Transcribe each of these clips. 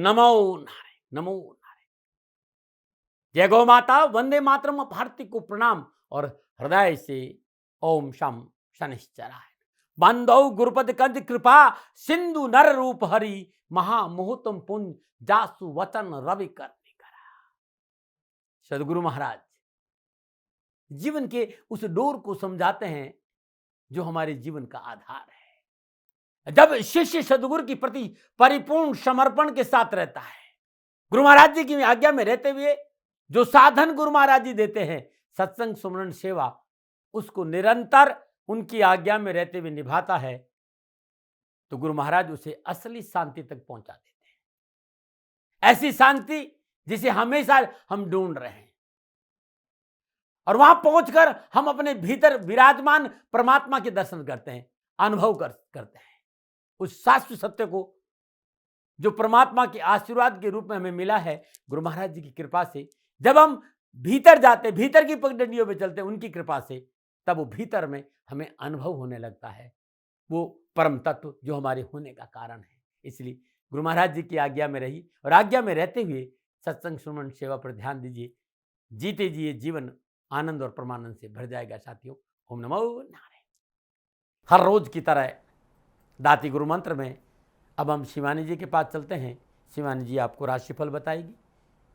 नमो नारायण, नमो नारायण। जय गौ माता, वंदे मातरम, भारती को प्रणाम और हृदय से ओम शम शनिश्चराय। बंदौ गुरुपद कंद कृपा सिंधु नर रूप हरि महामुहुतम पुंज जासु वचन रवि करने करा। सदगुरु महाराज जीवन के उस डोर को समझाते हैं जो हमारे जीवन का आधार है। जब शिष्य सदगुरु के प्रति परिपूर्ण समर्पण के साथ रहता है, गुरु महाराज जी की आज्ञा में रहते हुए जो साधन गुरु महाराज जी देते हैं, सत्संग सुमरन सेवा, उसको निरंतर उनकी आज्ञा में रहते हुए निभाता है, तो गुरु महाराज उसे असली शांति तक पहुंचा देते हैं। ऐसी शांति जिसे हमेशा हम ढूंढ रहे हैं, और वहां पहुंचकर हम अपने भीतर विराजमान परमात्मा के दर्शन करते हैं, अनुभव करते हैं उस शाश्वत सत्य को जो परमात्मा के आशीर्वाद के रूप में हमें मिला है गुरु महाराज जी की कृपा से। जब हम भीतर जाते, भीतर की पगडंडियों में चलते उनकी कृपा से, तब वो भीतर में हमें अनुभव होने लगता है वो परम तत्व जो हमारे होने का कारण है। इसलिए गुरु महाराज जी की आज्ञा में रही और आज्ञा में रहते हुए सत्संग सुमन सेवा पर ध्यान दीजिए। जीते जिए जीवन आनंद और परमानंद से भर जाएगा साथियों। ओम नमो नारायण। हर रोज की तरह दाती गुरु मंत्र में अब हम शिवानी जी के पास चलते हैं। शिवानी जी आपको राशिफल बताएगी।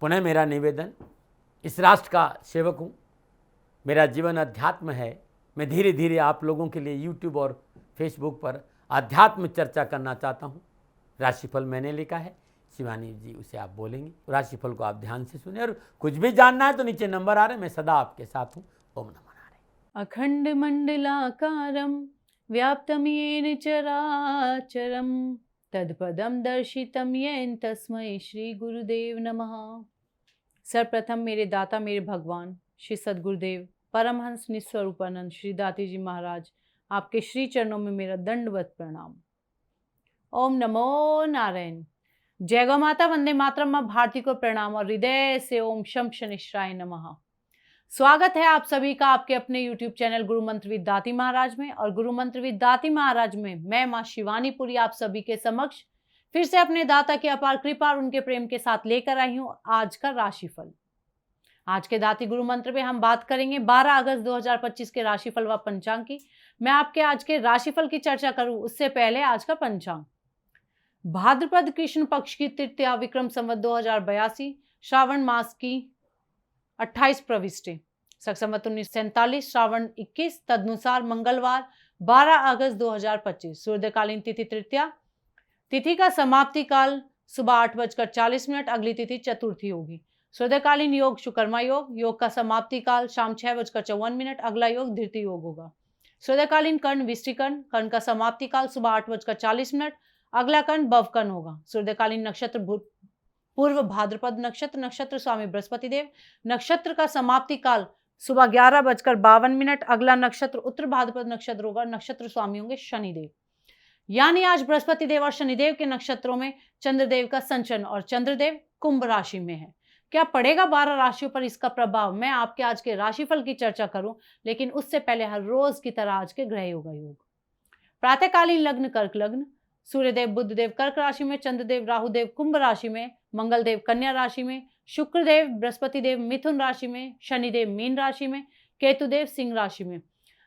पुनः मेरा निवेदन, इस राष्ट्र का सेवक हूँ, मेरा जीवन अध्यात्म है। मैं धीरे धीरे आप लोगों के लिए यूट्यूब और फेसबुक पर अध्यात्म चर्चा करना चाहता हूँ। राशिफल मैंने लिखा है, शिवानी जी उसे आप बोलेंगे। राशिफल को आप ध्यान से सुने, और कुछ भी जानना है तो नीचे नंबर आ रहे हैं, मैं सदा आपके साथ हूँ। ओम नमो नारायण। अखंड मंडलाकारं व्याप्तं येन चराचरं तत्पदं दर्शितं येन तस्मै श्री गुरुदेव नमः। सर्वप्रथम मेरे दाता, मेरे भगवान श्री सद्गुरुदेव परमहंस निस्वरूपानंद श्री दाती जी महाराज, आपके श्री चरणों में मेरा दंडवत प्रणाम। ओम नमो नारायण। जय गौ माता, वंदे मातरम, मां भारती को प्रणाम और हृदय से ओम शम शनिश्चराय नमः। स्वागत है आप सभी का आपके अपने YouTube चैनल गुरु मंत्र विद दाती महाराज में। और गुरु मंत्र विद दाती महाराज में मैं मां शिवानी पुरी आप सभी के समक्ष फिर से अपने दाता की अपार कृपा और उनके प्रेम के साथ लेकर आई हूं आज का राशिफल। आज के दाती गुरु मंत्र में हम बात करेंगे 12 अगस्त 2025 के राशिफल व पंचांग की। मैं आपके आज के राशिफल की चर्चा करूं उससे पहले आज का पंचांग। भाद्रपद कृष्ण पक्ष की तृतीया, विक्रम संवत 2082, श्रावण मास की 28 प्रविष्टि, शक संवत 1947, श्रावण 21, तदनुसार मंगलवार 12 अगस्त 2025, सूर्यकालीन तिथि तृतीया, तिथि का समाप्ति काल सुबह 8:40, अगली तिथि चतुर्थी होगी। सूर्यकालीन योग शुकर्मा योग, योग का समाप्ति काल शाम 6:54, अगला योग धृति योग होगा। सूर्यकालीन कर्ण विष्टिकर्ण, कर्ण का समाप्ति काल सुबह 8:40, अगला कर्ण भवकर्ण होगा। सूर्यकालीन नक्षत्र पूर्व भाद्रपद नक्षत्र, नक्षत्र स्वामी बृहस्पति देव, नक्षत्र का समाप्ति काल सुबह 11:52, अगला नक्षत्र उत्तर भाद्रपद नक्षत्र होगा, नक्षत्र स्वामी होंगे शनिदेव। यानी आज बृहस्पति देव और शनिदेव के नक्षत्रों में चंद्रदेव का संचरण, और चंद्रदेव कुंभ राशि में है। क्या पड़ेगा 12 राशियों पर इसका प्रभाव, मैं आपके आज के राशिफल की चर्चा करूं, लेकिन उससे पहले हर रोज की तरह आज के ग्रह योगा योग। प्रातःकालीन लग्न कर्क लग्न, सूर्यदेव बुधदेव कर्क राशि में, चंद्रदेव राहुदेव कुंभ राशि में, मंगलदेव कन्या राशि में, शुक्रदेव बृहस्पति देव मिथुन राशि में, शनिदेव मीन राशि में, केतुदेव सिंह राशि में।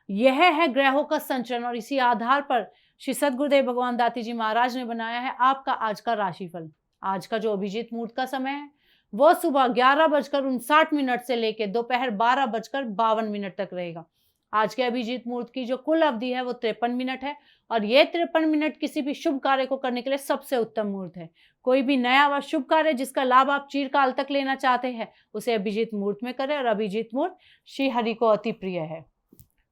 यह है ग्रहों का संचरण, और इसी आधार पर श्री सद्गुरुदेव भगवान दाती जी महाराज ने बनाया है आपका आज का राशिफल। आज का जो अभिजीत मुहूर्त का समय है वो सुबह 11:59 से लेकर दोपहर 12:52 तक रहेगा। आज के अभिजीत मुहूर्त की जो कुल अवधि है वो 53 मिनट है, और ये 53 मिनट किसी भी शुभ कार्य को करने के लिए सबसे उत्तम मुहूर्त है। कोई भी नया व शुभ कार्य जिसका लाभ आप चिरकाल तक लेना चाहते हैं उसे अभिजीत मुहूर्त में करें, और अभिजीत मुहूर्त श्री हरि को अति प्रिय है।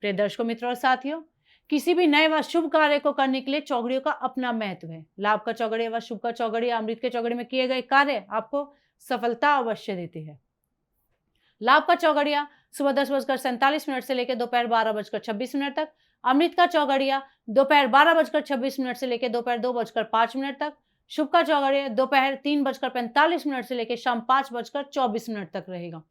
प्रिय दर्शकों, मित्रों और साथियों, किसी भी नए व शुभ कार्य को करने के लिए चौघड़ियों का अपना महत्व है। लाभ का चौघड़िया व शुभ का चौघड़िया, अमृत के चौघड़े में किए गए कार्य आपको सफलता अवश्य देती है। लाभ का चौघड़िया सुबह 10:47 से लेकर दोपहर 12:26 तक, अमृत का चौघड़िया दोपहर 12:26 से लेकर दोपहर 2:05 तक, शुभ का चौघड़िया दोपहर 3:45 से लेकर शाम 5:24 तक रहेगा।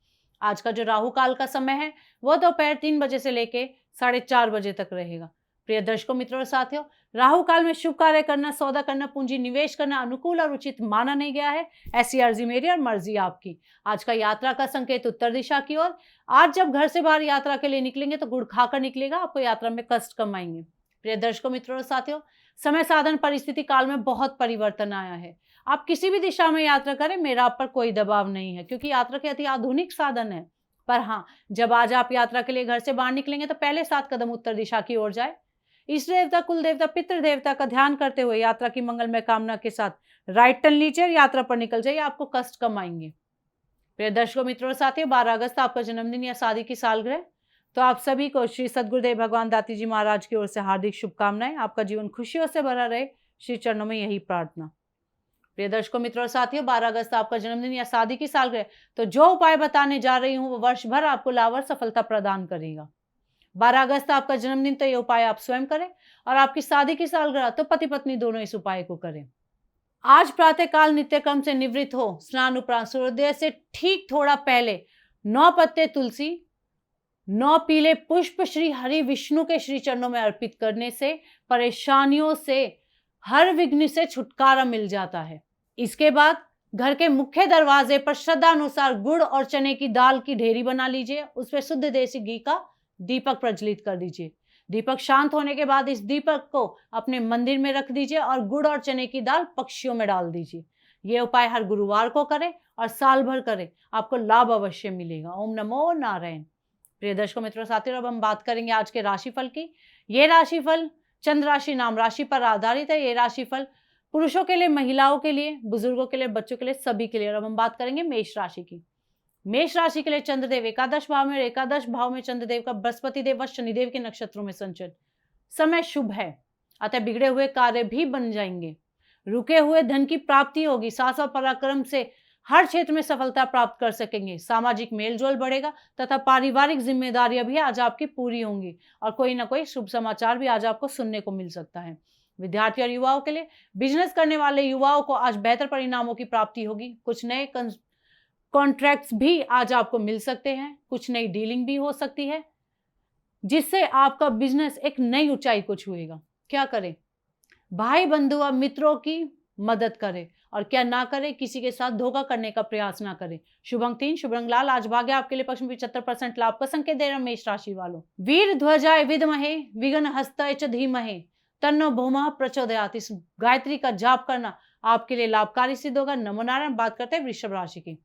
आज का जो राहु काल का समय है वो दोपहर 3 बजे से लेकर 4:30 बजे तक रहेगा। प्रिय दर्शकों, मित्रों और साथियों, राहु काल में शुभ कार्य करना, सौदा करना, पूंजी निवेश करना अनुकूल और उचित माना नहीं गया है। ऐसी अर्जी मेरी और मर्जी आपकी। आज का यात्रा का संकेत उत्तर दिशा की ओर। आज जब घर से बाहर यात्रा के लिए निकलेंगे तो गुड़ खाकर निकलेगा, आपको यात्रा में कष्ट कम आएंगे। प्रिय दर्शकों, मित्रों और साथियों, समय साधन परिस्थिति काल में बहुत परिवर्तन आया है। आप किसी भी दिशा में यात्रा करें, मेरा आप पर कोई दबाव नहीं है, क्योंकि यात्रा के अति आधुनिक साधन है। पर हाँ, जब आज आप यात्रा के लिए घर से बाहर निकलेंगे तो पहले 7 कदम उत्तर दिशा की ओर जाए। इष्ट देवता, कुल देवता, पितृ देवता का ध्यान करते हुए यात्रा की मंगलमय कामना के साथ राइट टर्न लीजिए और यात्रा पर निकल जाइए, आपको कष्ट कम आएंगे। प्रिय दर्शकों, मित्रों और साथियों, 12 अगस्त आपका जन्मदिन या शादी की सालगिरह, तो आप सभी को श्री सद्गुरुदेव भगवान दाती जी महाराज की ओर से हार्दिक शुभकामनाएं। आपका जीवन खुशियों से भरा रहे, श्री चरणों में यही प्रार्थना। प्रिय दर्शकों, मित्रों और साथियों, 12 अगस्त आपका जन्मदिन या शादी की सालगिरह, तो जो उपाय बताने जा रही हूँ वो वर्ष भर आपको लाभ और सफलता प्रदान करेगा। 12 अगस्त आपका जन्मदिन, तो ये उपाय आप स्वयं करें, और आपकी शादी की सालगिरह तो पति पत्नी दोनों इस उपाय को करें। आज प्रातः काल नित्यक्रम से निवृत्त हो, स्नान उपरांत सूर्योदय से ठीक थोड़ा पहले 9 पत्ते तुलसी, 9 पीले पुष्प श्री हरि विष्णु के श्री चरणों में अर्पित करने से परेशानियों से, हर विघ्न से छुटकारा मिल जाता है। इसके बाद घर के मुख्य दरवाजे पर श्रद्धा अनुसार गुड़ और चने की दाल की ढेरी बना लीजिए, उस पर शुद्ध देसी घी का दीपक प्रज्वलित कर दीजिए। दीपक शांत होने के बाद इस दीपक को अपने मंदिर में रख दीजिए और गुड़ और चने की दाल पक्षियों में डाल दीजिए। यह उपाय हर गुरुवार को करें और साल भर करें, आपको लाभ अवश्य मिलेगा। ओम नमो नारायण। प्रिय दर्शकों, मित्रों, साथियों, अब हम बात करेंगे आज के राशिफल की। ये राशिफल चंद्र राशि नाम राशि पर आधारित है। ये राशिफल पुरुषों के लिए, महिलाओं के लिए, बुजुर्गों के लिए, बच्चों के लिए, सभी के लिए। और अब हम बात करेंगे मेष राशि की। मेष राशि के लिए चंद्रदेव एकादश भाव में, एकादश भाव में चंद्रदेव का बृहस्पति देव व शनिदेव के नक्षत्रों में संचरण। समय शुभ है, अतः बिगड़े हुए कार्य भी बन जाएंगे। रुके हुए धन की प्राप्ति होगी। साहस और पराक्रम से हर क्षेत्र में सफलता प्राप्त कर सकेंगे। सामाजिक मेलजोल बढ़ेगा तथा पारिवारिक जिम्मेदारियां भी आज आपकी पूरी होंगी, और कोई ना कोई शुभ समाचार भी आज आपको सुनने को मिल सकता है। विद्यार्थी और युवाओं के लिए, बिजनेस करने वाले युवाओं को आज बेहतर परिणामों की प्राप्ति होगी। कुछ नए कॉन्ट्रैक्ट्स भी आज आपको मिल सकते हैं, कुछ नई डीलिंग भी हो सकती है, जिससे आपका बिजनेस एक नई ऊंचाई को छुएगा। क्या करें? भाई बंधु और मित्रों की मदद करें, और क्या ना करें, किसी के साथ धोखा करने का प्रयास ना करें। शुभ अंक 3, शुभ रंग लाल। आज भाग्य आपके लिए पक्ष में 75% लाभ का संकेत दे रहा मेष राशि वालों। वीर ध्वजाय विद्महे विघ्न हस्ताय च धीमहि तन्नो भौमः प्रचोदयात्। इस गायत्री का जाप करना आपके लिए लाभकारी सिद्ध होगा। नमो नारायण। बात करते हैं वृषभ राशि की।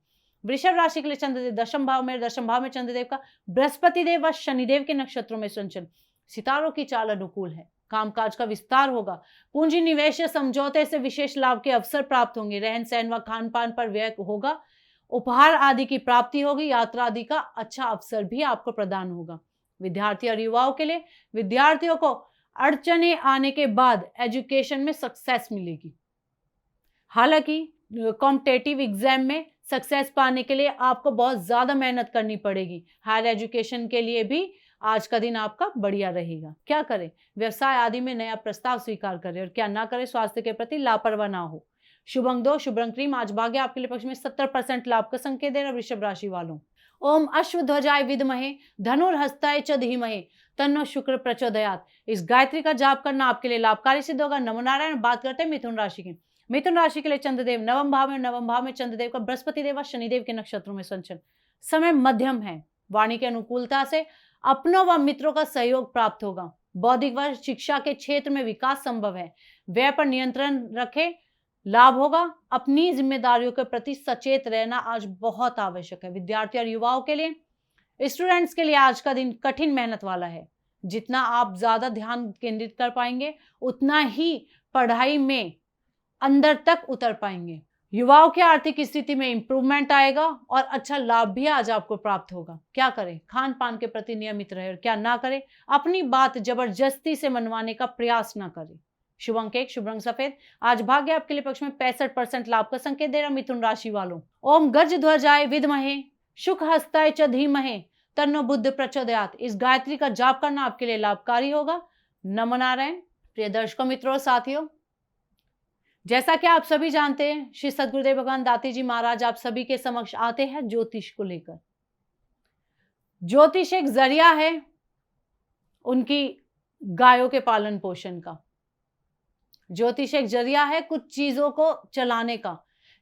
वृषभ राशि के लिए चंद्रदेव दशम भाव में, दशम भाव में चंद्रदेव का बृहस्पति देव व शनिदेव के नक्षत्रों में संचरण। सितारों की चाल अनुकूल है, कामकाज का विस्तार होगा। पूंजी निवेश या समझौते से विशेष लाभ के अवसर प्राप्त होंगे। रहन सहन व खान पान पर व्यय होगा। उपहार आदि की प्राप्ति होगी। यात्रा आदि का अच्छा अवसर भी आपको प्रदान होगा। विद्यार्थी और युवाओं के लिए, विद्यार्थियों को अड़चने आने के बाद एजुकेशन में सक्सेस मिलेगी। हालांकि कॉम्पिटेटिव एग्जाम में सक्सेस पाने के लिए आपको बहुत ज्यादा मेहनत करनी पड़ेगी। हायर एजुकेशन के लिए भी आज का दिन आपका बढ़िया रहेगा। क्या करें? व्यवसाय आदि में नया प्रस्ताव स्वीकार करें, और क्या ना करें, स्वास्थ्य के प्रति लापरवाह ना हो। शुभ अंक 2, शुभ रंग क्रीम। आज भाग्य आपके लिए पक्ष में 70% लाभ का संकेत दे रहा वृषभ राशि वालों। ओम अश्वध्वजाय विद्महे धनुर्हस्ताय च धीमहि तन्नो शुक्र प्रचोदयात्। इस गायत्री का जाप करना आपके लिए लाभकारी सिद्ध होगा। नमो नारायण। बात करते हैं मिथुन राशि की। मिथुन राशि के लिए चंद्रदेव नवम भाव में, नवम भाव में चंद्रदेव का बृहस्पति देव व शनिदेव के नक्षत्रों में संचरण। समय मध्यम है। वाणी की अनुकूलता से अपनों व मित्रों का सहयोग प्राप्त होगा। बौद्धिक व शिक्षा के क्षेत्र में विकास संभव है। व्यय पर नियंत्रण रखें, लाभ होगा। अपनी जिम्मेदारियों के प्रति सचेत रहना आज बहुत आवश्यक है। विद्यार्थी और युवाओं के लिए, स्टूडेंट्स के लिए आज का दिन कठिन मेहनत वाला है। जितना आप ज्यादा ध्यान केंद्रित कर पाएंगे, उतना ही पढ़ाई में अंदर तक उतर पाएंगे। युवाओं की आर्थिक स्थिति में इंप्रूवमेंट आएगा और अच्छा लाभ भी आज आपको प्राप्त होगा। क्या करें? खान पान के प्रति नियमित रहे, और क्या ना करें, अपनी बात जबरदस्ती से मनवाने का प्रयास ना करें। शुभ अंक 1, शुभ रंग सफेद। आज भाग्य आपके लिए पक्ष में 65% लाभ का संकेत दे रहा मिथुन राशि वालों। ओम गज ध्वजाय विद्महे शुक हस्ताय च धीमहि तन्नो बुद्ध प्रचोदयात्। इस गायत्री का जाप करना आपके लिए लाभकारी होगा। नमो नारायण। प्रिय दर्शकों, मित्रों और साथियों, जैसा कि आप सभी जानते हैं, श्री सद्गुरुदेव भगवान दाती जी महाराज आप सभी के समक्ष आते हैं ज्योतिष को लेकर। ज्योतिष एक जरिया है उनकी गायों के पालन पोषण का। ज्योतिष एक जरिया है कुछ चीजों को चलाने का,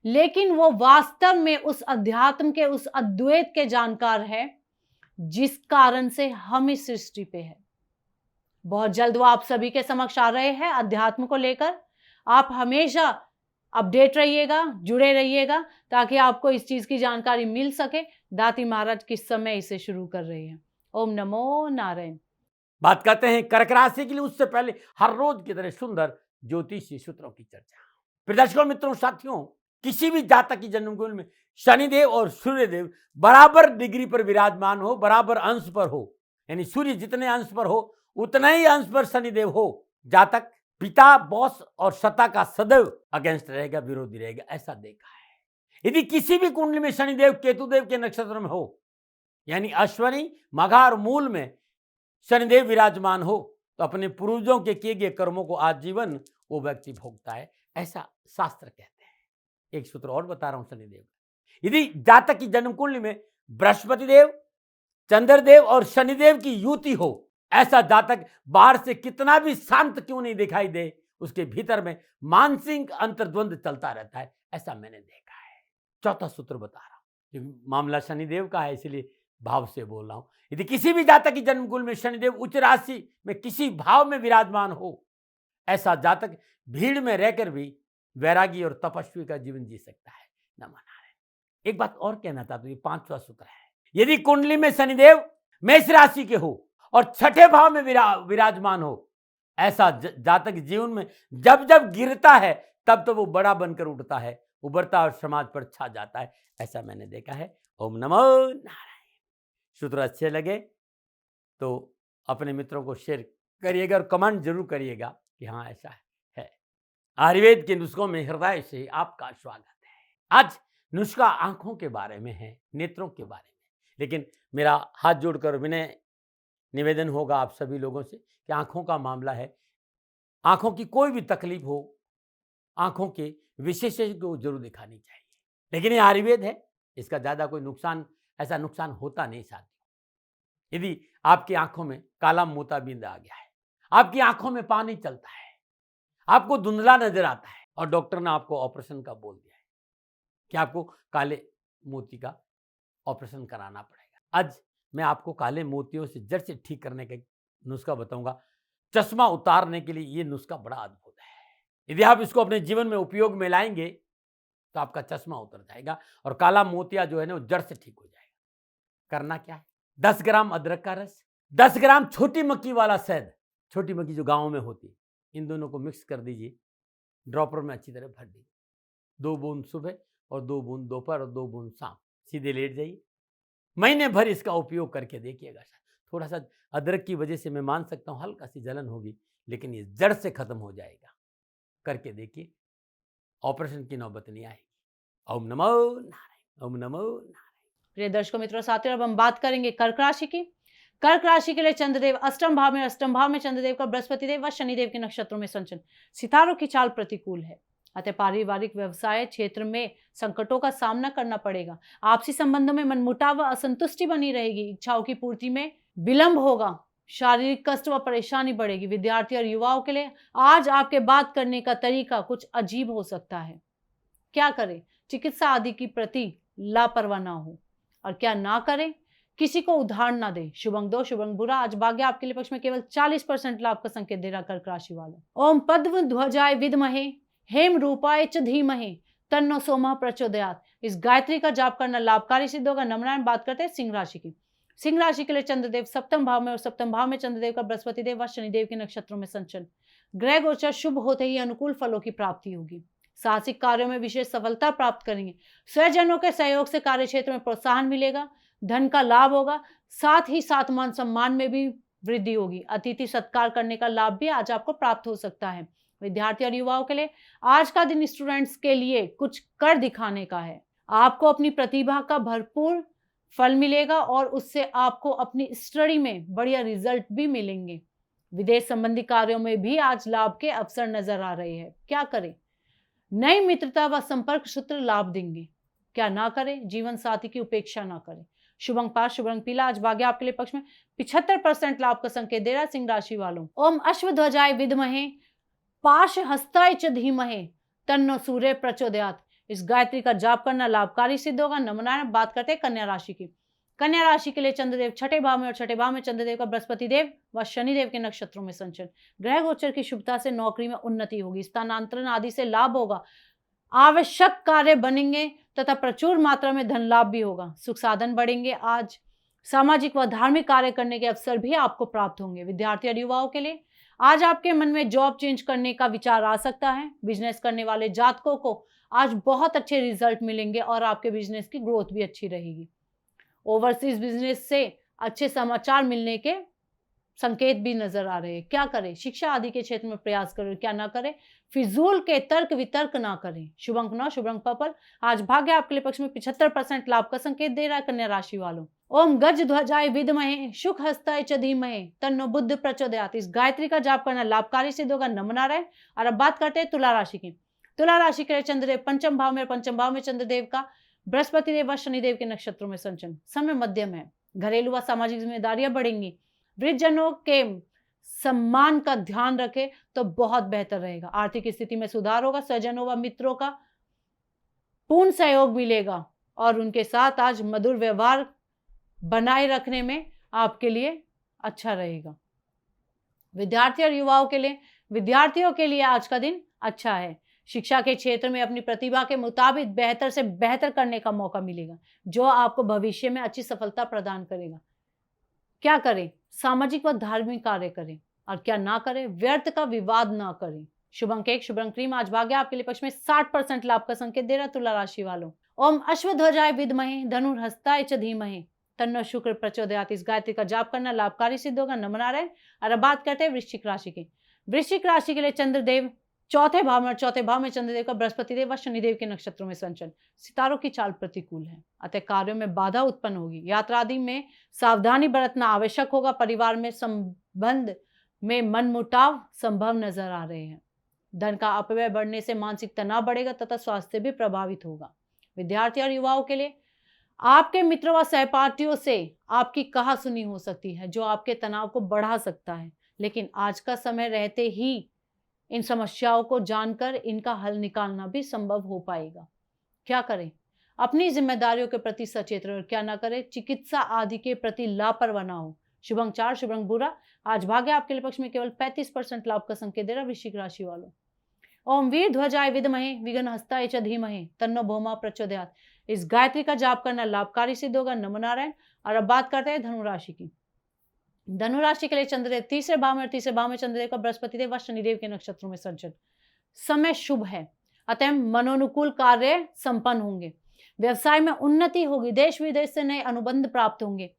लेकिन वो वास्तव में उस अध्यात्म के, उस अद्वैत के जानकार है जिस कारण से हम इस सृष्टि पे है। बहुत जल्द वो आप सभी के समक्ष आ रहे हैं अध्यात्म को लेकर। आप हमेशा अपडेट रहिएगा, जुड़े रहिएगा, ताकि आपको इस चीज की जानकारी मिल सके। दाती महाराज किस समय इसे शुरू कर रहे हैं। ओम नमो नारायण। बात करते हैं कर्क राशि के लिए, उससे पहले हर रोज की तरह सुंदर ज्योतिषी सूत्रों की चर्चा। प्रिय दर्शकों, मित्रों, साथियों, किसी भी जातक की जन्म कुंडली में शनिदेव और सूर्यदेव बराबर डिग्री पर विराजमान हो, बराबर अंश पर हो, यानी सूर्य जितने अंश पर हो उतना ही अंश पर शनिदेव हो, जातक पिता, बॉस और सत्ता का सदैव अगेंस्ट रहेगा, विरोधी रहेगा, ऐसा देखा है। यदि किसी भी कुंडली में शनिदेव केतुदेव के नक्षत्र में हो, यानी अश्वनी, मघा और मूल में शनिदेव विराजमान हो, तो अपने पूर्वजों के किए गए कर्मों को आजीवन वो व्यक्ति भोगता है, ऐसा शास्त्र कहते हैं। एक सूत्र और बता रहा हूं शनिदेव। यदि जातक की जन्म कुंडली में बृहस्पति देव, चंद्रदेव और शनिदेव की युति हो, ऐसा जातक बाहर से कितना भी शांत क्यों नहीं दिखाई दे, उसके भीतर में मानसिक अंतर्द्वंद चलता रहता है, ऐसा मैंने देखा है। चौथा सूत्र बता रहा हूं, मामला शनिदेव का है, इसलिए भाव से बोल रहा हूं। यदि किसी भी जातक की जन्म कुंडली में शनिदेव उच्च राशि में किसी भाव में विराजमान हो, ऐसा जातक भीड़ में रहकर भी वैरागी और तपस्वी का जीवन जी सकता है। नमो नारायण। एक बात और कहना था, तो ये पांचवा सूत्र है। यदि कुंडली में शनिदेव मेष राशि के हो और छठे भाव में विराजमान हो, ऐसा जातक जीवन में जब जब गिरता है तब तो वो बड़ा बनकर उठता है, उभरता और समाज पर छा जाता है, ऐसा मैंने देखा है। ओम नमो नारायण। सूत्र अच्छे लगे तो अपने मित्रों को शेयर करिएगा और कमेंट जरूर करिएगा कि हाँ ऐसा है। आयुर्वेद के नुस्खों में हृदय से आपका स्वागत है। आज नुस्खा आंखों के बारे में है, नेत्रों के बारे में, लेकिन मेरा हाथ जोड़कर विनय निवेदन होगा आप सभी लोगों से कि आंखों का मामला है, आंखों की कोई भी तकलीफ हो, आंखों के विशेषज्ञ को जरूर दिखानी चाहिए। लेकिन ये आयुर्वेद है, इसका ज्यादा कोई नुकसान, ऐसा नुकसान होता नहीं साथियों। यदि आपकी आंखों में काला मोतियाबिंद आ गया है, आपकी आंखों में पानी चलता है, आपको धुंधला नजर आता है और डॉक्टर ने आपको ऑपरेशन का बोल दिया है कि आपको काले मोती का ऑपरेशन कराना पड़ेगा। आज मैं आपको काले मोतियों से जड़ से ठीक करने का नुस्खा बताऊंगा। चश्मा उतारने के लिए ये नुस्खा बड़ा अद्भुत है। यदि आप इसको अपने जीवन में उपयोग में लाएंगे तो आपका चश्मा उतर जाएगा और काला मोतिया जो है ना वो जड़ से ठीक हो जाएगा। करना क्या है, 10 ग्राम अदरक का रस, 10 ग्राम छोटी मक्की वाला शहद, छोटी मक्की जो गाँव में होती है, इन दोनों को मिक्स कर दीजिए, ड्रॉपर में अच्छी तरह भर दीजिए। 2 बूंद सुबह और 2 बूंद दोपहर और 2 बूंद शाम, सीधे लेट जाइए। महीने भर इसका उपयोग करके देखिएगा। थोड़ा सा अदरक की वजह से मैं मान सकता हूँ हल्का सी जलन होगी, लेकिन ये जड़ से खत्म हो जाएगा। करके देखिए, ऑपरेशन की नौबत नहीं आएगी। ओम नमो नारायण, ओम नमो नारायण। प्रिय दर्शकों, मित्रों, साथियों, अब हम बात करेंगे कर्क राशि की। कर्क राशि के लिए चंद्रदेव अष्टम भाव में, अष्टम भाव में चंद्रदेव का बृहस्पति देव व शनिदेव के नक्षत्रों में संचलन, सितारों की चाल प्रतिकूल है। अतः पारिवारिक व्यवसाय क्षेत्र में संकटों का सामना करना पड़ेगा। आपसी संबंधों में मनमुटाव व असंतुष्टि बनी रहेगी। इच्छाओं की पूर्ति में विलंब होगा। शारीरिक कष्ट व परेशानी बढ़ेगी। विद्यार्थी और युवाओं के लिए आज आपके बात करने का तरीका कुछ अजीब हो सकता है। क्या करें, चिकित्सा आदि की प्रति लापरवाह ना हो, और क्या ना करें, किसी को उधार ना दे। शुभंग दो शुभंग बुरा। आज भाग्य आपके लिए पक्ष में केवल 40% लाभ का संकेत दे रहा कर्क राशि वाले। ओम पद्म ध्वजाय विद्महे हेम रूपाय च धीमहि तन्नो सोमः प्रचोदयात्। इस गायत्री का जाप करना लाभकारी सिद्ध होगा। नमनारायण। बात करते हैं सिंह राशि की। सिंह राशि के लिए चंद्रदेव सप्तम भाव में और सप्तम भाव में चंद्रदेव का बृहस्पति देव व शनिदेव के नक्षत्रों में संचलन। ग्रह गोचर शुभ होते ही अनुकूल फलों की प्राप्ति होगी। साहसिक कार्यों में विशेष सफलता प्राप्त करेंगे। स्वजनों के सहयोग से कार्य क्षेत्र में प्रोत्साहन मिलेगा। धन का लाभ होगा। साथ ही साथ मान सम्मान में भी वृद्धि होगी। अतिथि सत्कार करने का लाभ भी आज आपको प्राप्त हो सकता है। विद्यार्थी और युवाओं के लिए आज का दिन स्टूडेंट्स के लिए कुछ कर दिखाने का है। आपको अपनी प्रतिभा का भरपूर फल मिलेगा और उससे आपको अपनी स्टडी में बढ़िया रिजल्ट भी मिलेंगे। विदेश संबंधी कार्यों में भी आज लाभ के अवसर नजर आ रहे हैं। क्या करें, नई मित्रता व संपर्क सूत्र लाभ देंगे। क्या ना करें, जीवन साथी की उपेक्षा ना करें। शुभंग पाश शुभंग पीला। आज भाग्य आपके लिए पक्ष में 75% लाभ का संकेत दे रहा है सिंह राशि वालों। ओम अश्वध्वजाय विद्महे पाश हस्ताय च धीमहे तन्नो सूर्य प्रचोदयात। इस गायत्री का जाप करना लाभकारी सिद्ध होगा। नमनारायण। बात करते हैं कन्या राशि की। कन्या राशि के लिए चंद्रदेव छठे भाव में और छठे भाव में चंद्रदेव का बृहस्पति देव व शनिदेव के नक्षत्रों में संचरण। ग्रह गोचर की शुभता से नौकरी में उन्नति होगी, स्थानांतरण आदि से लाभ होगा, आवश्यक कार्य बनेंगे तथा प्रचुर मात्रा में धन लाभ भी होगा। सुख साधन बढ़ेंगे। आज सामाजिक व धार्मिक कार्य करने के अवसर भी आपको प्राप्त होंगे। विद्यार्थी और युवाओं के लिए आज आपके मन में जॉब चेंज करने का विचार आ सकता है। बिजनेस करने वाले जातकों को आज बहुत अच्छे रिजल्ट मिलेंगे और आपके बिजनेस की ग्रोथ भी अच्छी रहेगी। ओवरसीज बिजनेस से अच्छे समाचार मिलने के संकेत भी नजर आ रहे हैं। क्या करें? शिक्षा आदि के क्षेत्र में प्रयास करें, क्या ना करें? फिजूल के तर्क वितर्क ना करें। शुभ अंक 9 शुभ अंक पर्पल। आज भाग्य आपके लिए पक्ष में 75% लाभ का संकेत दे रहा है कन्या राशि वालों। ओम गज ध्वजाय विद्महे शुक हस्ताय च धीमहि तन्नो बुद्ध प्रचोदयात्। इस गायत्री का जाप करना लाभकारी सिद्ध होगा। नमनारायण। और अब बात करते हैं तुला राशि की। तुला राशि के लिए चंद्रदेव पंचम भाव में, पंचम भाव में चंद्रदेव का बृहस्पति देव व शनिदेव के नक्षत्रों में संचरण। समय मध्यम है। घरेलू व सामाजिक जिम्मेदारियां बढ़ेंगी। वृद्धजनों के सम्मान का ध्यान रखें तो बहुत बेहतर रहेगा। आर्थिक स्थिति में सुधार होगा। स्वजनों व मित्रों का पूर्ण सहयोग मिलेगा और उनके साथ आज मधुर व्यवहार बनाए रखने में आपके लिए अच्छा रहेगा। विद्यार्थी और युवाओं के लिए, विद्यार्थियों के लिए आज का दिन अच्छा है। शिक्षा के क्षेत्र में अपनी प्रतिभा के मुताबिक बेहतर से बेहतर करने का मौका मिलेगा, जो आपको भविष्य में अच्छी सफलता प्रदान करेगा। क्या करें? सामाजिक व धार्मिक कार्य करें और क्या ना करें? व्यर्थ का विवाद ना करें। शुभ अंक 1 शुभ अंक क्रीम। आज भाग्य आपके लिए पक्ष में 60% लाभ का संकेत दे रहा है तुला राशि वालों। ओम अश्वध्वजाय विद्महे धनुर्हस्ताय च धीमहि तन्नो शुक्र प्रचोदयात्। इस गायत्री का जाप करना लाभकारी सिद्ध होगा। नमनारायण। और अब बात करते हैं वृश्चिक राशि की। वृश्चिक राशि के लिए चंद्रदेव चौथे भाव में और चौथे भाव में चंद्रदेव का बृहस्पति देव व शनिदेव के नक्षत्रों में संचरण। सितारों की चाल प्रतिकूल है, अतः कार्यों में बाधा उत्पन्न होगी। यात्रा आदि में सावधानी बरतना आवश्यक होगा। परिवार में संबंध में मनमुटाव संभव नजर आ रहे हैं। धन का अपव्यय बढ़ने से मानसिक तनाव बढ़ेगा तथा स्वास्थ्य भी प्रभावित होगा। विद्यार्थी और युवाओं के लिए आपके मित्रों व सहपाठियों से आपकी कहासुनी हो सकती है, जो आपके तनाव को बढ़ा सकता है। लेकिन आज का समय रहते ही इन समस्याओं को जानकर इनका हल निकालना भी संभव हो पाएगा। क्या करें? अपनी जिम्मेदारियों के प्रति सचेत रहो, क्या ना करें? चिकित्सा आदि के प्रति लापरवाह ना हो। शुभ अंक 4 शुभ अंक बुरा। आज भाग्य आपके लिए पक्ष में केवल 35% लाभ का संकेत दे रहा वृश्चिक राशि वालों। ओम वीर ध्वजाय विद्महे विघ्न हस्ताय च धीमहि तन्नो भौमा प्रचोदयात्। इस गायत्री का जाप करना लाभकारी सिद्ध होगा। नमनारायण। और अब बात करते हैं धनु राशि की। धनु राशि के लिए चंद्रदेव तीसरे भाव में और तीसरे भाव में चंद्रदेव का बृहस्पति देव व शनिदेव के नक्षत्रों में संचरण। समय शुभ है, अतः मनोनुकूल कार्य संपन्न होंगे। व्यवसाय में उन्नति होगी। देश विदेश से नए अनुबंध प्राप्त होंगे।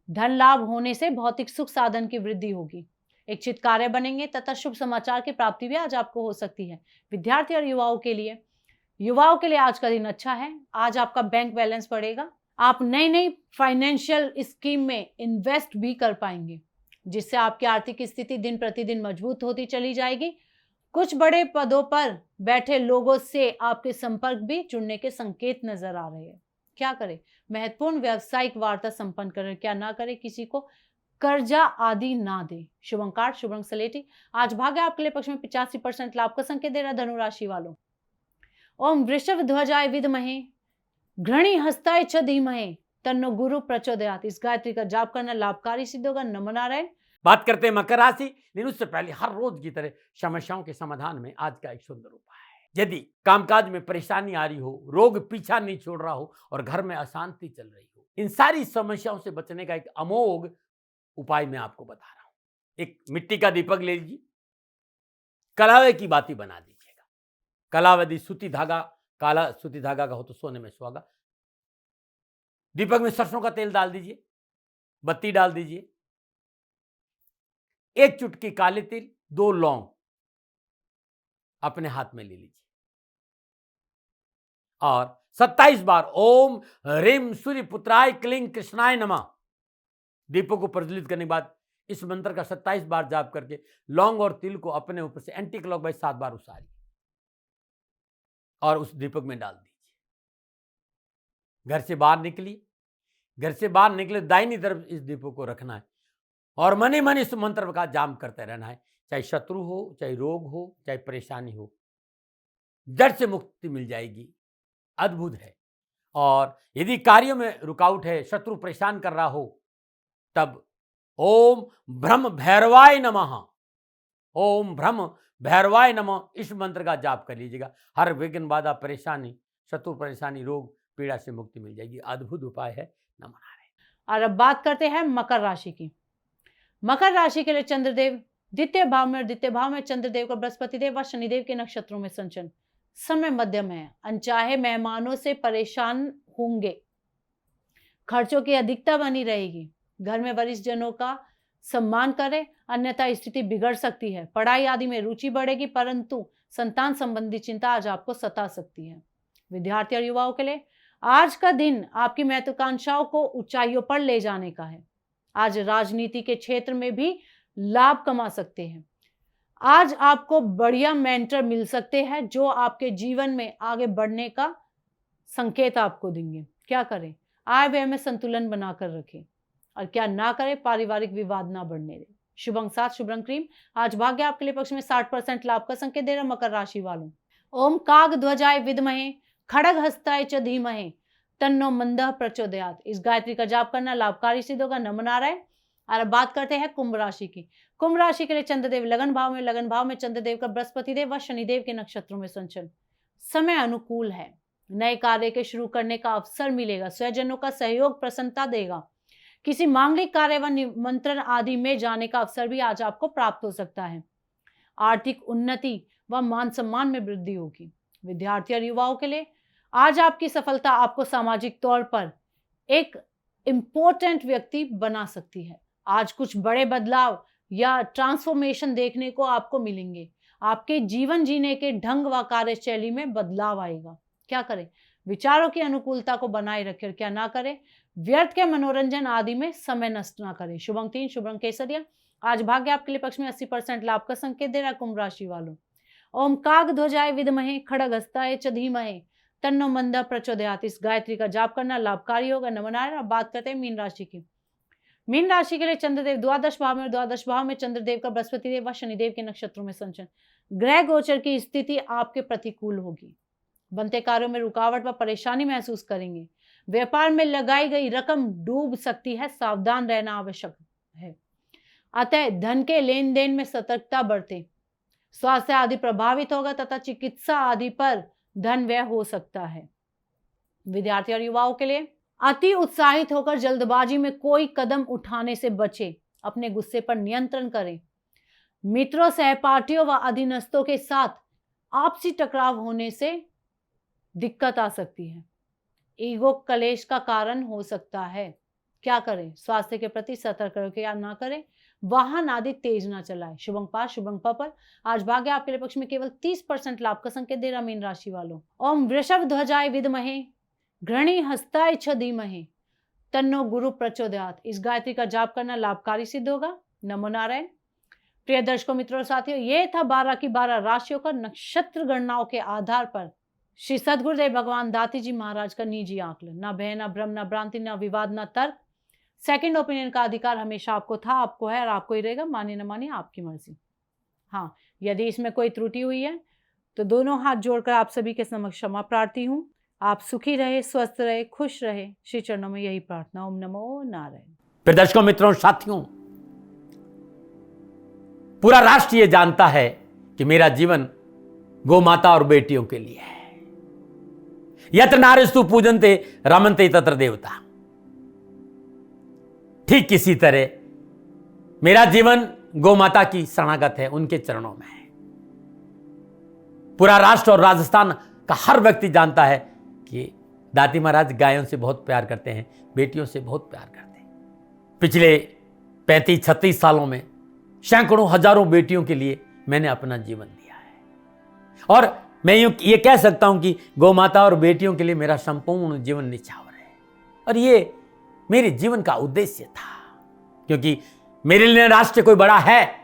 धन लाभ होने से भौतिक सुख साधन की वृद्धि होगी। इच्छित कार्य बनेंगे तथा शुभ समाचार की प्राप्ति भी आज आपको हो सकती है। विद्यार्थी और युवाओं के लिए आज का दिन अच्छा है। आज आपका बैंक बैलेंस बढ़ेगा। आप नई नई फाइनेंशियल स्कीम में इन्वेस्ट भी कर पाएंगे, जिससे आपकी आर्थिक स्थिति दिन प्रतिदिन मजबूत होती चली जाएगी। कुछ बड़े पदों पर बैठे लोगों से आपके संपर्क भी जुड़ने के संकेत नजर आ रहे हैं। क्या करें? महत्वपूर्ण व्यावसायिक वार्ता संपन्न करें, क्या ना करें? किसी को कर्जा आदि ना दे। शुभ अंक 8 शुभ अंक सलेटी। आज भाग्य आपके लिए पक्ष में 85% लाभ का संकेत दे रहा धनु राशि वालों। ओम वृषभ ध्वजाय विद्महे घृणी हस्ताय च धीमहि तन्नो गुरु प्रचोदयात्। इस गायत्री का जाप करना लाभकारी सिद्ध होगा। नमनारायण। बात करते हैं मकर राशि। लेकिन उससे पहले हर रोज की तरह समस्याओं के समाधान में आज का एक सुंदर उपाय है। यदि कामकाज में परेशानी आ रही हो, रोग पीछा नहीं छोड़ रहा हो और घर में अशांति चल रही हो, इन सारी समस्याओं से बचने का एक अमोघ उपाय मैं आपको बता रहा हूं। एक मिट्टी का दीपक ले लीजिए, कलावे की बाती बना दीजिएगा। कलावदी सूती धागा, काला सूती धागा का हो तो सोने में सुहागा। दीपक में सरसों का तेल डाल दीजिए, बत्ती डाल दीजिए, एक चुटकी काले तिल, 2 लौंग अपने हाथ में ले लीजिए और 27 बार ओम ह्रीम सूर्य पुत्राय क्लीं कृष्णाय नमः दीपक को प्रज्वलित करने के बाद इस मंत्र का 27 बार जाप करके लौंग और तिल को अपने ऊपर से एंटी क्लॉकवाइज 7 बार उसारिए और उस दीपक में डाल दीजिए। घर से बाहर निकलिए, घर से बाहर निकले दाहिनी तरफ इस दीपक को रखना है और मन ही मन इस मंत्र का जाप करते रहना है। चाहे शत्रु हो, चाहे रोग हो, चाहे परेशानी हो, जड़ से मुक्ति मिल जाएगी। अद्भुत है। और यदि कार्यों में रुकावट है, शत्रु परेशान कर रहा हो, तब ओम ब्रह्म भैरवाय नमः, ओम ब्रह्म भैरवाय नमः इस मंत्र का जाप कर लीजिएगा। हर विघ्न बाधा परेशानी, शत्रु परेशानी, रोग पीड़ा से मुक्ति मिल जाएगी। अद्भुत उपाय है। नमो नारायण। और अब बात करते हैं मकर राशि की। मकर राशि के लिए चंद्रदेव द्वितीय भाव में और द्वितीय भाव में चंद्रदेव को बृहस्पति देव व शनिदेव के नक्षत्रों में संचरण। समय मध्यम है। अनचाहे मेहमानों से परेशान होंगे। खर्चों की अधिकता बनी रहेगी। घर में वरिष्ठ जनों का सम्मान करें, अन्यथा स्थिति बिगड़ सकती है। पढ़ाई आदि में रुचि बढ़ेगी, परंतु संतान संबंधी चिंता आज आपको सता सकती है। विद्यार्थी और युवाओं के लिए आज का दिन आपकी महत्वाकांक्षाओं को ऊंचाइयों पर ले जाने का है। आज राजनीति के क्षेत्र में भी लाभ कमा सकते हैं। आज आपको बढ़िया मेंटर मिल सकते हैं जो आपके जीवन में आगे बढ़ने का संकेत आपको देंगे। क्या करें? आय व्यय में संतुलन बनाकर रखें और क्या ना करें, पारिवारिक विवाद ना बढ़ने दें। शुभ अंक 7, शुभ रंग क्रीम। आज भाग्य आपके लिए पक्ष में 60% लाभ का संकेत दे रहा मकर राशि वालों। ओम काग ध्वजाय विद्महे खड़ग हस्ताय च धीमहि तन्नो मंदः प्रचोदयात् इस गायत्री का जाप करना लाभकारी सिद्ध होगा। नमो नारायण। और अब बात करते हैं कुंभ राशि की। कुंभ राशि के लिए चंद्रदेव लगन भाव में चंद्रदेव का बृहस्पति देव व शनिदेव के नक्षत्रों में संचरण। समय अनुकूल है। नए कार्य के शुरू करने का अवसर मिलेगा। स्वजनों का सहयोग प्रसन्नता देगा। किसी मांगलिक कार्य व निमंत्रण आदि में जाने का अवसर भी आज आपको प्राप्त हो सकता है। आर्थिक उन्नति व मान सम्मान में वृद्धि होगी। विद्यार्थी और युवाओं के लिए आज आपकी सफलता आपको सामाजिक तौर पर एक इम्पोर्टेंट व्यक्ति बना सकती है। आज कुछ बड़े बदलाव या ट्रांसफॉर्मेशन देखने को आपको मिलेंगे। आपके जीवन जीने के ढंग व कार्यशैली में बदलाव आएगा। क्या करें? विचारों की अनुकूलता को बनाए रखें। क्या ना करें? व्यर्थ के मनोरंजन आदि में समय नष्ट ना करें। शुभ अंक 3, शुभ रंग केसरिया। आज भाग्य आपके लिए पक्ष में 80% लाभ का संकेत दे रहा कुंभ राशि वालों। ओम काग ध्वजाय विद्महे खड़ग हस्ताय च धीमहि तन्नो मंदः प्रचोदयात् इस गायत्री का जाप करना लाभकारी होगा। नमो नारायण। अब बात करते हैं मीन राशि की। मीन राशि के लिए चंद्रदेव द्वादश भाव में और द्वादश भाव में चंद्रदेव का बृहस्पति देव व शनिदेव के नक्षत्रों में संचरण। ग्रह गोचर की स्थिति आपके प्रतिकूल होगी। बनते कार्यों में रुकावट व परेशानी महसूस करेंगे। व्यापार में लगाई गई रकम डूब सकती है। सावधान रहना आवश्यक है। अतः धन के लेन देन में सतर्कता बरतें। स्वास्थ्य आदि प्रभावित होगा तथा चिकित्सा आदि पर धन व्यय हो सकता है। विद्यार्थी और युवाओं के लिए अति उत्साहित होकर जल्दबाजी में कोई कदम उठाने से बचें। अपने गुस्से पर नियंत्रण करें। मित्रों, सहपाठियों व अधीनस्थों के साथ आपसी टकराव होने से दिक्कत आ सकती है। ईगो कलेश का कारण हो सकता है। क्या करें? स्वास्थ्य के प्रति सतर्क रहें। क्या ना करें? वाहन आदि तेज ना चलाएं। शुभ अंक 5, शुभ अंक पर्पल। आज भाग्य आपके लिए पक्ष में केवल 30% लाभ का संकेत दे रहा मीन राशि वालों। ओम वृषभ ध्वजाय विद्महे घृणी हस्ताय च धीमहि तन्नो गुरु प्रचोदयात् इस गायत्री का जाप करना लाभकारी सिद्ध होगा। नमो नारायण। प्रिय दर्शकों, मित्रों, साथियों, ये था 12 की 12 राशियों का नक्षत्र गणनाओं के आधार पर श्री सद्गुरुदेव भगवान दाती जी महाराज का निजी आकलन। ना भय, ना भ्रम, ना भ्रांति, ना विवाद, ना तर्क। सेकंड ओपिनियन का अधिकार हमेशा आपको था, आपको है और आपको ही रहेगा। मानिए न मानिए, आपकी मर्जी। हाँ, यदि इसमें कोई त्रुटि हुई है तो दोनों हाथ जोड़कर आप सभी के समक्ष क्षमा प्रार्थी हूँ। आप सुखी रहे, स्वस्थ रहे, खुश रहे, श्री चरणों में यही प्रार्थना। ओम नमो नारायण। प्रिय दर्शकों, मित्रों, साथियों, पूरा राष्ट्र ये जानता है कि मेरा जीवन गौ माता और बेटियों के लिए है। यत्र नारीस्तु पूजन्ते रमन्ते तत्र देवता। ठीक किसी तरह मेरा जीवन गौ माता की शरणागत है, उनके चरणों में है। पूरा राष्ट्र और राजस्थान का हर व्यक्ति जानता है कि दाती महाराज गायों से बहुत प्यार करते हैं, बेटियों से बहुत प्यार करते हैं। पिछले 35-36 सालों में सैकड़ों हजारों बेटियों के लिए मैंने अपना जीवन दिया है और मैं ये कह सकता हूं कि गौ माता और बेटियों के लिए मेरा संपूर्ण जीवन निछावर है। और ये मेरे जीवन का उद्देश्य था, क्योंकि मेरे लिए राष्ट्र कोई बड़ा है,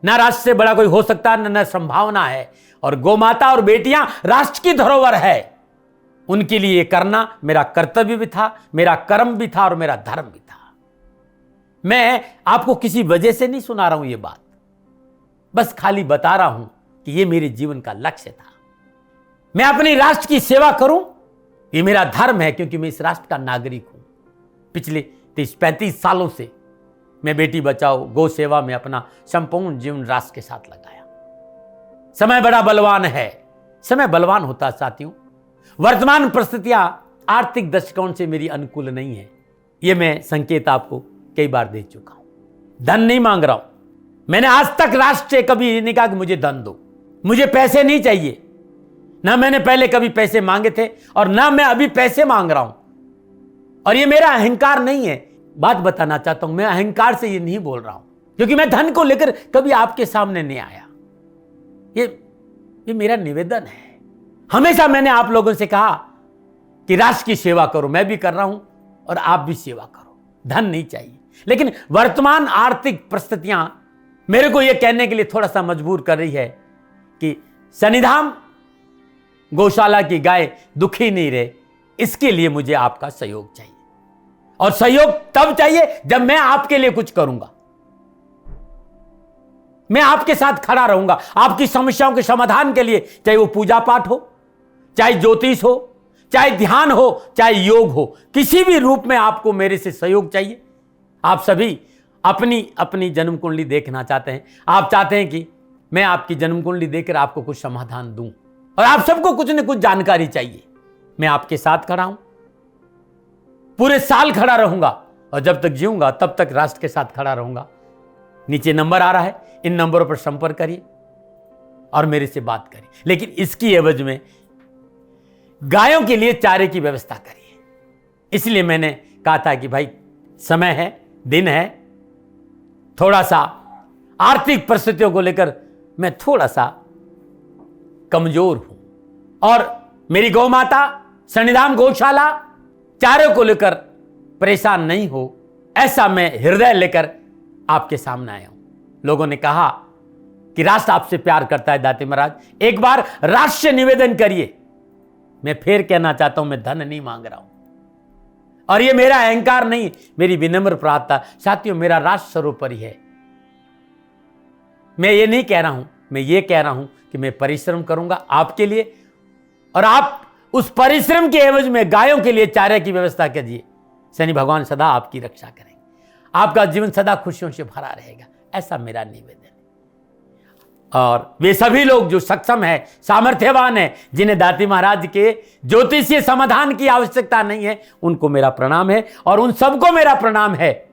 ना राष्ट्र से बड़ा कोई हो सकता, न संभावना है। और गौ माता और बेटियां राष्ट्र की धरोहर है। उनके लिए ये करना मेरा कर्तव्य भी था, मेरा कर्म भी था और मेरा धर्म भी था। मैं आपको किसी वजह से नहीं सुना रहा हूं ये बात, बस खाली बता रहा हूं कि ये मेरे जीवन का लक्ष्य था। मैं अपने राष्ट्र की सेवा करूं, ये मेरा धर्म है, क्योंकि मैं इस राष्ट्र का नागरिक हूं। पिछले 30-35 सालों से मैं बेटी बचाओ, गौ सेवा में अपना संपूर्ण जीवन राष्ट्र के साथ लगाया। समय बड़ा बलवान है, समय बलवान होता साथियों। वर्तमान परिस्थितियां आर्थिक दृष्टिकोण से मेरी अनुकूल नहीं है, यह मैं संकेत आपको कई बार दे चुका हूं। धन नहीं मांग रहा हूं। मैंने आज तक राष्ट्र से कभी नहीं कहा कि मुझे धन दो, मुझे पैसे नहीं चाहिए। ना मैंने पहले कभी पैसे मांगे थे और ना मैं अभी पैसे मांग रहा हूं। और ये मेरा अहंकार नहीं है। बात बताना चाहता हूं, मैं अहंकार से ये नहीं बोल रहा हूं, क्योंकि मैं धन को लेकर कभी आपके सामने नहीं आया। ये मेरा निवेदन है। हमेशा मैंने आप लोगों से कहा कि राष्ट्र की सेवा करो, मैं भी कर रहा हूं और आप भी सेवा करो। धन नहीं चाहिए, लेकिन वर्तमान आर्थिक परिस्थितियां मेरे को यह कहने के लिए थोड़ा सा मजबूर कर रही है कि शनिधाम गौशाला की गाय दुखी नहीं रहे, इसके लिए मुझे आपका सहयोग चाहिए। और सहयोग तब चाहिए जब मैं आपके लिए कुछ करूंगा। मैं आपके साथ खड़ा रहूंगा, आपकी समस्याओं के समाधान के लिए, चाहे वो पूजा पाठ हो, चाहे ज्योतिष हो, चाहे ध्यान हो, चाहे योग हो, किसी भी रूप में आपको मेरे से सहयोग चाहिए। आप सभी अपनी अपनी जन्म कुंडली देखना चाहते हैं। आप चाहते हैं कि मैं आपकी जन्म कुंडली देखकर आपको कुछ समाधान दूं, और आप सबको कुछ न कुछ जानकारी चाहिए। मैं आपके साथ खड़ा हूं, पूरे साल खड़ा रहूंगा, और जब तक जीऊंगा तब तक राष्ट्र के साथ खड़ा रहूंगा। नीचे नंबर आ रहा है, इन नंबरों पर संपर्क करिए और मेरे से बात करिए। लेकिन इसकी एवज में गायों के लिए चारे की व्यवस्था करिए। इसलिए मैंने कहा था कि भाई समय है, दिन है, थोड़ा सा आर्थिक परिस्थितियों को लेकर मैं थोड़ा सा कमजोर हूं, और मेरी गौ माता शनिधाम गौशाला चारे को लेकर परेशान नहीं हो, ऐसा मैं हृदय लेकर आपके सामने आया हूं। लोगों ने कहा कि राष्ट्र आपसे प्यार करता है दाते महाराज, एक बार राष्ट्र से निवेदन करिए। मैं फिर कहना चाहता हूं, मैं धन नहीं मांग रहा हूं, और ये मेरा अहंकार नहीं, मेरी विनम्र प्रार्थना। साथियों, मेरा राष्ट्र सर्वोपरि है। मैं ये नहीं कह रहा हूं, मैं ये कह रहा हूं कि मैं परिश्रम करूंगा आपके लिए, और आप उस परिश्रम के एवज में गायों के लिए चारे की व्यवस्था कीजिए। शनि भगवान सदा आपकी रक्षा करेंगे, आपका जीवन सदा खुशियों से भरा रहेगा, ऐसा मेरा निवेदन है। और वे सभी लोग जो सक्षम है, सामर्थ्यवान है, जिन्हें दाती महाराज के ज्योतिषीय समाधान की आवश्यकता नहीं है, उनको मेरा प्रणाम है। और उन सबको मेरा प्रणाम है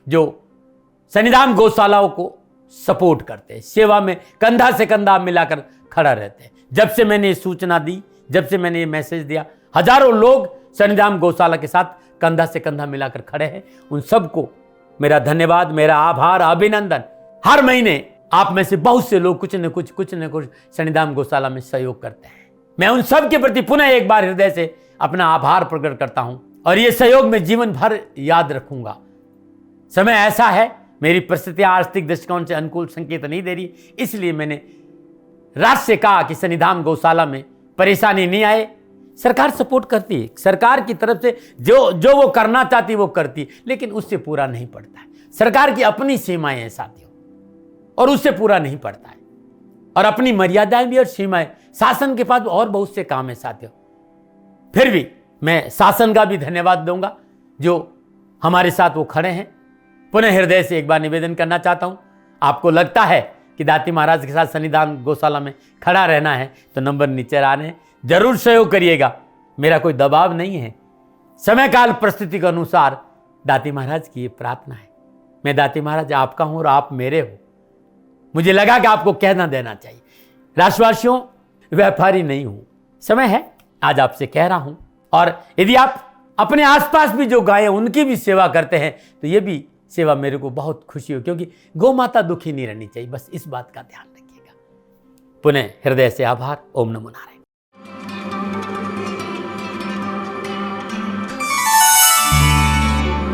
जो शनिधाम गौशालाओं को सपोर्ट करते हैं, सेवा में कंधा से कंधा मिलाकर खड़ा रहते हैं। जब से मैंने ये सूचना दी, जब से मैंने ये मैसेज दिया, हजारों लोग शनिधाम गौशाला के साथ कंधा से कंधा मिलाकर खड़े हैं। उन सबको मेरा धन्यवाद, मेरा आभार, अभिनंदन। हर महीने आप में से बहुत से लोग कुछ न कुछ शनिधाम गौशाला में सहयोग करते हैं। मैं उन सब के प्रति पुनः एक बार हृदय से अपना आभार प्रकट करता हूं, और ये सहयोग मैं जीवन भर याद रखूंगा। समय ऐसा है, मेरी परिस्थितियां आर्थिक दृष्टिकोण से अनुकूल संकेत नहीं दे रही, इसलिए मैंने राष्ट्र से कहा कि शनिधाम गौशाला में परेशानी नहीं आए। सरकार सपोर्ट करती है, सरकार की तरफ से जो वो करना चाहती वो करती, लेकिन उससे पूरा नहीं पड़ता है। सरकार की अपनी सीमाएं हैं साथियों, और उससे पूरा नहीं पड़ता है, और अपनी मर्यादाएं भी और सीमाएं। शासन के पास और बहुत से काम है साथियों। फिर भी मैं शासन का भी धन्यवाद दूंगा जो हमारे साथ वो खड़े हैं। पुनः हृदय से एक बार निवेदन करना चाहता हूं, आपको लगता है कि दाती महाराज के साथ शनिधाम गौशाला में खड़ा रहना है तो नंबर नीचे आ रहे हैं, जरूर सहयोग करिएगा। मेरा कोई दबाव नहीं है, समय काल परिस्थिति के अनुसार दाती महाराज की ये प्रार्थना है। मैं दाती महाराज आपका हूं और आप मेरे हो। मुझे लगा कि आपको कहना देना चाहिए। राष्ट्रवासियों, व्यापारी नहीं हूं, समय है आज आपसे कह रहा हूं। और यदि आप अपने आसपास भी जो गाय हैं उनकी भी सेवा करते हैं तो ये भी सेवा मेरे को बहुत खुशी हो, क्योंकि गौ माता दुखी नहीं रहनी चाहिए। बस इस बात का ध्यान रखिएगा। पुनः हृदय से आभार। ओम नमो नारायण।